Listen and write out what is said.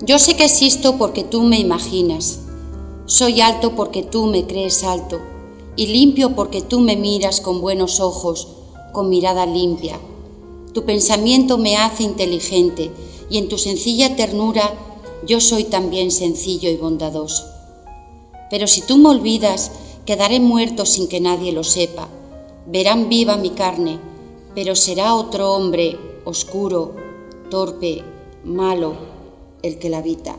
Yo sé que existo porque tú me imaginas. Soy alto porque tú me crees alto, y limpio porque tú me miras con buenos ojos, con mirada limpia. Tu pensamiento me hace inteligente, y en tu sencilla ternura yo soy también sencillo y bondadoso. Pero si tú me olvidas, quedaré muerto sin que nadie lo sepa. Verán viva mi carne, pero será otro hombre oscuro, torpe, malo, el que la habita.